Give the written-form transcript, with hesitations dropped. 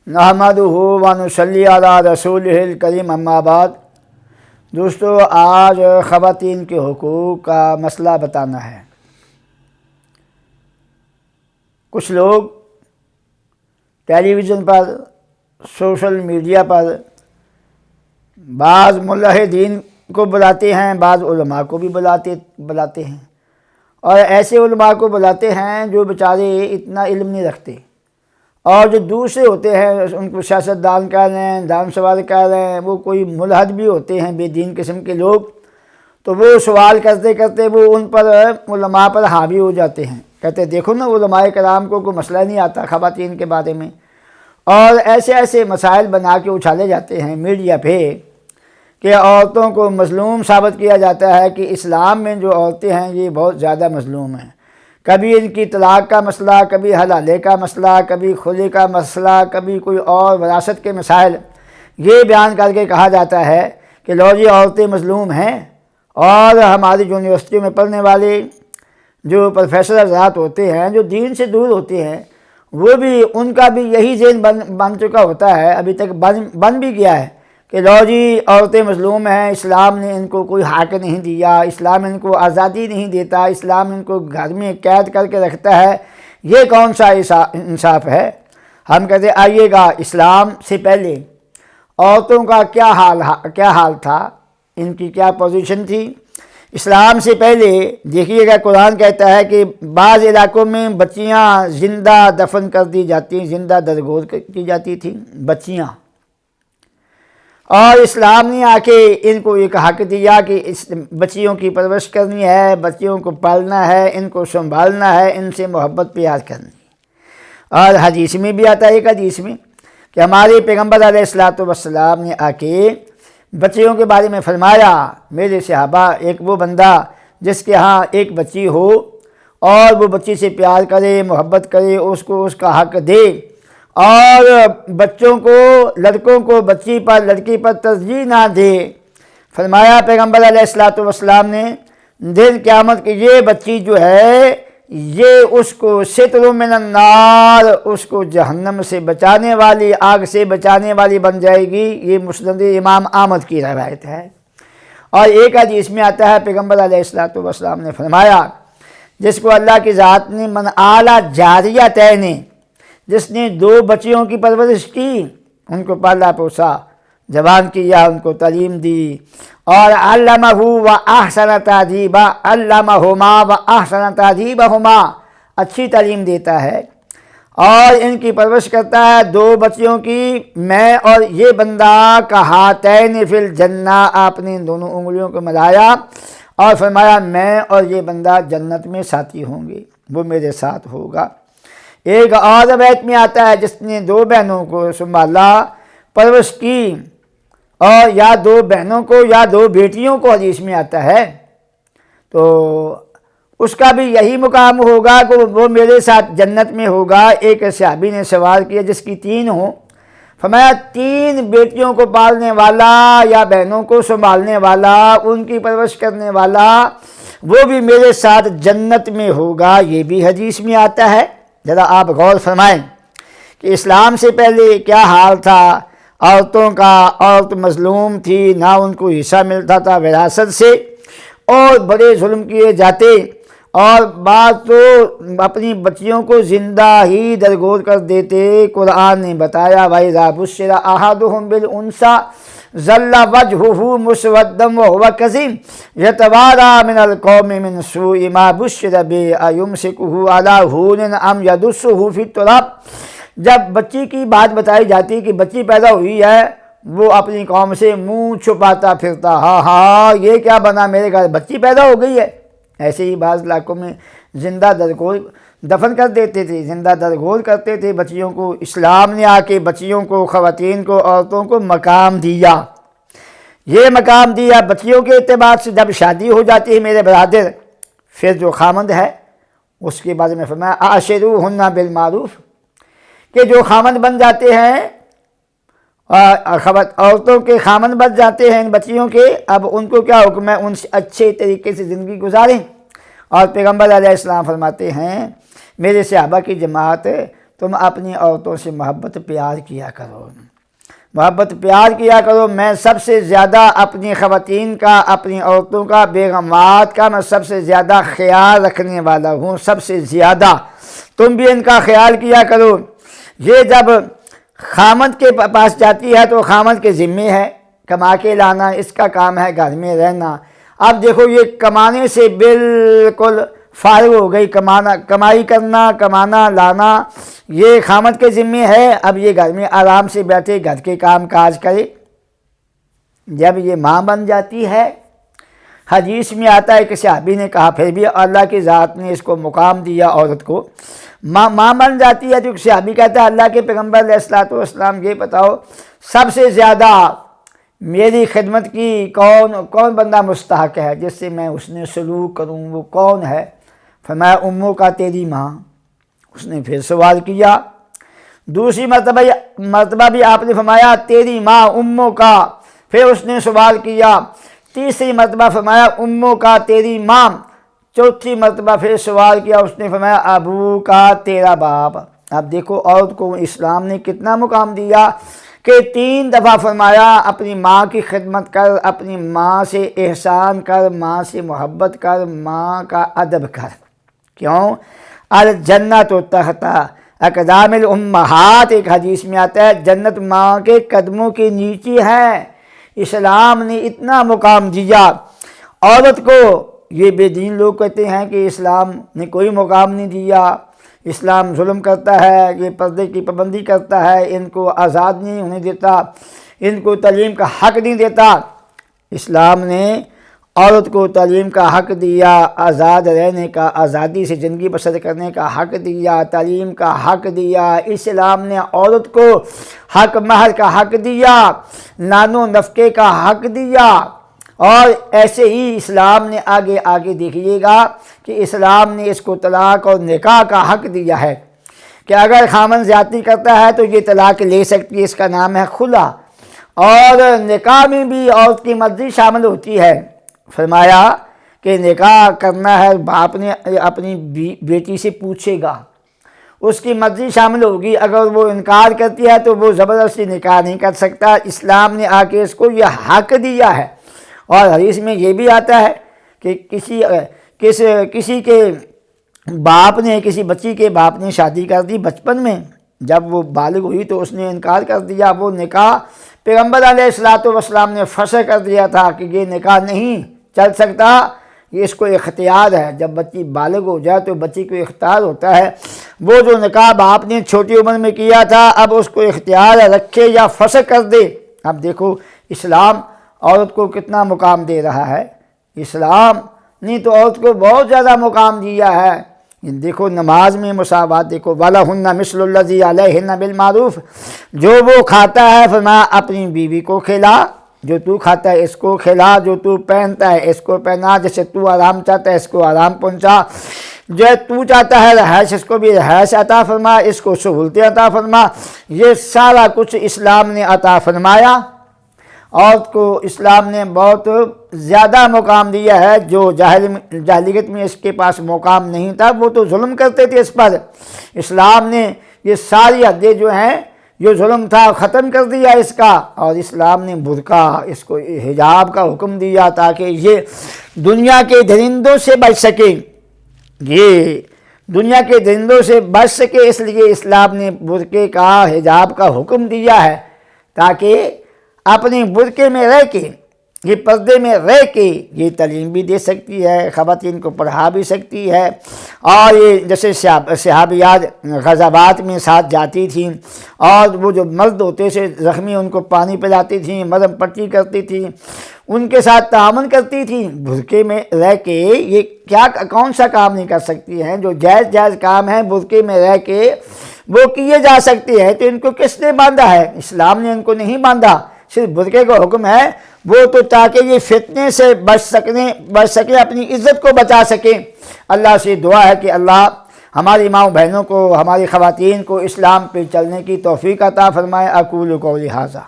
نحمدہ و نصلی علی رسولہ الکریم اما بعد۔ دوستو، آج خواتین کے حقوق کا مسئلہ بتانا ہے۔ کچھ لوگ ٹیلی ویژن پر، سوشل میڈیا پر بعض ملحدین کو بلاتے ہیں، بعض علماء کو بھی بلاتے ہیں، اور ایسے علماء کو بلاتے ہیں جو بیچارے اتنا علم نہیں رکھتے، اور جو دوسرے ہوتے ہیں ان کو سیاستدان کہہ رہے ہیں، دانشور کہہ رہے ہیں، وہ کوئی ملحد بھی ہوتے ہیں، بے دین قسم کے لوگ، تو وہ سوال کرتے کرتے وہ ان پر علماء پر حاوی ہو جاتے ہیں۔ کہتے دیکھو نا، علماء کرام کو کوئی مسئلہ نہیں آتا خواتین کے بارے میں، اور ایسے مسائل بنا کے اچھالے جاتے ہیں میڈیا پہ کہ عورتوں کو مظلوم ثابت کیا جاتا ہے کہ اسلام میں جو عورتیں ہیں یہ بہت زیادہ مظلوم ہیں۔ کبھی ان کی طلاق کا مسئلہ، کبھی حلالے کا مسئلہ، کبھی خلع کا مسئلہ، کبھی کوئی اور وراثت کے مسائل، یہ بیان کر کے کہا جاتا ہے کہ لو جی عورتیں مظلوم ہیں۔ اور ہماری یونیورسٹیوں میں پڑھنے والے جو پروفیسر حضرات ہوتے ہیں جو دین سے دور ہوتے ہیں، وہ بھی ان کا بھی یہی ذہن بن چکا ہوتا ہے، ابھی تک بن بھی گیا ہے کہ لو جی عورتیں مظلوم ہیں، اسلام نے ان کو کوئی حق نہیں دیا، اسلام ان کو آزادی نہیں دیتا، اسلام ان کو گھر میں قید کر کے رکھتا ہے، یہ کون سا انصاف ہے؟ ہم کہتے ہیں آئیے گا، اسلام سے پہلے عورتوں کا کیا حال تھا، ان کی کیا پوزیشن تھی؟ اسلام سے پہلے دیکھیے گا، قرآن کہتا ہے کہ بعض علاقوں میں بچیاں زندہ دفن کر دی جاتی، زندہ درگور کی جاتی تھیں بچیاں، اور اسلام نے آ کے ان کو ایک حق دیا کہ اس بچیوں کی پرورش کرنی ہے، بچیوں کو پالنا ہے، ان کو سنبھالنا ہے، ان سے محبت پیار کرنی ہے۔ اور حدیث میں بھی آتا ہے، ایک حدیث میں کہ ہمارے پیغمبر علیہ السلام نے آ کے بچیوں کے بارے میں فرمایا، میرے صحابہ، ایک وہ بندہ جس کے ہاں ایک بچی ہو اور وہ بچی سے پیار کرے، محبت کرے، اس کو اس کا حق دے، اور بچوں کو، لڑکوں کو بچی پر، لڑکی پر ترجیح نہ دے۔ فرمایا پیغمبر علیہ السلام نے، دن قیامت کی یہ بچی جو ہے یہ اس کو ستر من النار، اس کو جہنم سے بچانے والی، آگ سے بچانے والی بن جائے گی۔ یہ مسند امام احمد کی روایت ہے۔ اور ایک حدیث میں آتا ہے پیغمبر علیہ السلام نے فرمایا، جس کو اللہ کی ذات نے من آلا جاریتین، جس نے دو بچیوں کی پرورش کی، ان کو پالا پوسا، جوان کیا، ان کو تعلیم دی، اور علمہ و احسن تادیبہ، علمہما و احسن تادیبہما، اچھی تعلیم دیتا ہے اور ان کی پرورش کرتا ہے، دو بچیوں کی، میں اور یہ بندہ کہاتین فی الجنہ، آپ نے ان دونوں انگلیوں کو ملایا اور فرمایا میں اور یہ بندہ جنت میں ساتھی ہوں گے، وہ میرے ساتھ ہوگا۔ ایک اور روایت میں آتا ہے، جس نے دو بہنوں کو سنبھالا، پرورش کی، اور یا دو بہنوں کو یا دو بیٹیوں کو، حدیث میں آتا ہے، تو اس کا بھی یہی مقام ہوگا کہ وہ میرے ساتھ جنت میں ہوگا۔ ایک صحابی نے سوال کیا جس کی تین ہوں، فرمایا تین بیٹیوں کو پالنے والا یا بہنوں کو سنبھالنے والا، ان کی پرورش کرنے والا، وہ بھی میرے ساتھ جنت میں ہوگا۔ یہ بھی حدیث میں آتا ہے۔ ذرا آپ غور فرمائیں کہ اسلام سے پہلے کیا حال تھا عورتوں کا۔ عورت مظلوم تھی، نہ ان کو حصہ ملتا تھا وراثت سے، اور بڑے ظلم کیے جاتے، اور بعض تو اپنی بچیوں کو زندہ ہی درگور کر دیتے۔ قرآن نے بتایا وَإِذَا بُشِّرَ أَحَدُهُم بِالْأُنثىٰ ظَلَّ وَجْهُهُ مُسْوَدًّا وَهُوَ كَظِيمٌ يَتَوَارَىٰ مِنَ الْقَوْمِ مِنْ سُوءِ مَا بُشِّرَ بِهِ أَيُمْسِكُهُ عَلَىٰ هُونٍ أَمْ يَدُسُّهُ فِي التُّرَابِ۔ جب بچی کی بات بتائی جاتی کہ بچی پیدا ہوئی ہے، وہ اپنی قوم سے منہ چھپاتا پھرتا، ہاں یہ کیا بنا، میرے گھر بچی پیدا ہو گئی ہے۔ ایسے ہی بعض علاقوں میں زندہ درگور دفن کر دیتے تھے، زندہ درگور کرتے تھے بچیوں کو۔ اسلام نے آ کے بچیوں کو، خواتین کو، عورتوں کو مقام دیا۔ یہ مقام دیا بچیوں کے اعتبار سے۔ جب شادی ہو جاتی ہے میرے برادر، پھر جو خامند ہے اس کے بارے میں فرمایا عاشروہن بالمعروف، کہ جو خامند بن جاتے ہیں، عورتوں کے خامند بن جاتے ہیں ان بچیوں کے، اب ان کو کیا حکم ہے، ان سے اچھے طریقے سے زندگی گزاریں۔ اور پیغمبر علیہ السلام فرماتے ہیں، میرے صحابہ کی جماعت تم اپنی عورتوں سے محبت پیار کیا کرو، محبت پیار کیا کرو۔ میں سب سے زیادہ اپنی خواتین کا، اپنی عورتوں کا، بیگمات کا میں سب سے زیادہ خیال رکھنے والا ہوں، سب سے زیادہ۔ تم بھی ان کا خیال کیا کرو۔ یہ جب خامد کے پاس جاتی ہے تو خامد کے ذمے ہے کما کے لانا، اس کا کام ہے گھر میں رہنا۔ اب دیکھو یہ کمانے سے بالکل فارغ ہو گئی، کمائی کرنا، کمانا لانا یہ خامد کے ذمے ہے۔ اب یہ گھر میں آرام سے بیٹھے گھر کے کام کاج کرے۔ جب یہ ماں بن جاتی ہے، حدیث میں آتا ہے کہ صحابی نے کہا پھر بھی اللہ کی ذات نے اس کو مقام دیا عورت کو، ماں بن جاتی ہے تو صحابی کہتا ہے اللہ کے پیغمبر علیہ الصلوۃ والسلام یہ بتاؤ سب سے زیادہ میری خدمت کی کون بندہ مستحق ہے جس سے میں اس نے سلوک کروں، وہ کون ہے؟ فرمایا اموں کا تیری ماں۔ اس نے پھر سوال کیا، دوسری مرتبہ بھی آپ نے فرمایا تیری ماں اموں کا، پھر اس نے سوال کیا، تیسری مرتبہ فرمایا اموں کا تیری ماں، چوتھی مرتبہ پھر سوال کیا، اس نے فرمایا ابو کا تیرا باپ۔ اب دیکھو عورت کو اسلام نے کتنا مقام دیا کہ 3 دفعہ فرمایا اپنی ماں کی خدمت کر، اپنی ماں سے احسان کر، ماں سے محبت کر، ماں کا ادب کر۔ کیوں؟ الجنت تحت اقدام الامہات، ایک حدیث میں آتا ہے جنت ماں کے قدموں کے نیچے ہے۔ اسلام نے اتنا مقام دیا عورت کو۔ یہ بے دین لوگ کہتے ہیں کہ اسلام نے کوئی مقام نہیں دیا، اسلام ظلم کرتا ہے، یہ پردے کی پابندی کرتا ہے، ان کو آزاد نہیں ہونے دیتا، ان کو تعلیم کا حق نہیں دیتا۔ اسلام نے عورت کو تعلیم کا حق دیا، آزاد رہنے کا، آزادی سے زندگی بسر کرنے کا حق دیا، تعلیم کا حق دیا۔ اسلام نے عورت کو حق مہر کا حق دیا، نان و نفقے کا حق دیا۔ اور ایسے ہی اسلام نے آگے دیکھیے گا کہ اسلام نے اس کو طلاق اور نکاح کا حق دیا ہے کہ اگر خامن زیادتی کرتا ہے تو یہ طلاق لے سکتی ہے، اس کا نام ہے خلا۔ اور نکاح میں بھی عورت کی مرضی شامل ہوتی ہے۔ فرمایا کہ نکاح کرنا ہے باپ نے اپنی بیٹی سے پوچھے گا، اس کی مرضی شامل ہوگی، اگر وہ انکار کرتی ہے تو وہ زبردستی نکاح نہیں کر سکتا۔ اسلام نے آ کے اس کو یہ حق دیا ہے۔ اور حدیث میں یہ بھی آتا ہے کہ کسی کے باپ نے، کسی بچی کے باپ نے شادی کر دی بچپن میں، جب وہ بالغ ہوئی تو اس نے انکار کر دیا، وہ نکاح پیغمبر علیہ الصلوۃ والسلام نے فسخ کر دیا تھا کہ یہ نکاح نہیں چل سکتا، یہ اس کو اختیار ہے۔ جب بچی بالغ ہو جائے تو بچی کو اختیار ہوتا ہے، وہ جو نکاح باپ نے چھوٹی عمر میں کیا تھا اب اس کو اختیار رکھے یا فسخ کر دے۔ اب دیکھو اسلام عورت کو کتنا مقام دے رہا ہے۔ اسلام نے تو عورت کو بہت زیادہ مقام دیا ہے۔ دیکھو نماز میں مساوات دیکھو، وَلَهُنَّ مِثْلُ الَّذِي عَلَيْهِنَّ بِالْمَعْرُوفِ، جو وہ کھاتا ہے فرمایا اپنی بیوی کو کھلا، جو تو کھاتا ہے اس کو کھلا، جو تو پہنتا ہے اس کو پہنا، جیسے تو آرام چاہتا ہے اس کو آرام پہنچا، جو تو چاہتا ہے رہائش اس کو بھی رہائش عطا فرما، اس کو سہولتیں عطا فرما۔ یہ سارا کچھ اسلام نے عطا فرمایا۔ عورت کو اسلام نے بہت زیادہ مقام دیا ہے۔ جو جاہلیت میں اس کے پاس مقام نہیں تھا وہ تو ظلم کرتے تھے اس پر، اسلام نے یہ ساری حدیں جو ہیں جو ظلم تھا ختم کر دیا اس کا۔ اور اسلام نے برقع، اس کو حجاب کا حکم دیا تاکہ یہ دنیا کے درندوں سے بچ سکے، یہ دنیا کے درندوں سے بچ سکے، اس لیے اسلام نے برقعے کا، حجاب کا حکم دیا ہے تاکہ اپنے برقعے میں رہ کے، یہ پردے میں رہ کے یہ تعلیم بھی دے سکتی ہے، خواتین کو پڑھا بھی سکتی ہے۔ اور یہ جیسے صحابیات غزوات میں ساتھ جاتی تھیں اور وہ جو مرد ہوتے سے زخمی ان کو پانی پلاتی تھیں، مرہم پٹی کرتی تھیں، ان کے ساتھ تعاون کرتی تھیں، برقعے میں رہ کے یہ کون سا کام نہیں کر سکتی ہیں؟ جو جائز کام ہیں برقعے میں رہ کے وہ کیے جا سکتے ہیں، تو ان کو کس نے باندھا ہے؟ اسلام نے ان کو نہیں باندھا، صرف برقعے کا حکم ہے، وہ تو تاکہ یہ فتنے سے بچ سکے، اپنی عزت کو بچا سکیں۔ اللہ سے دعا ہے کہ اللہ ہماری ماں بہنوں کو، ہماری خواتین کو اسلام پہ چلنے کی توفیق عطا فرمائے۔ اقول قولی ھذا۔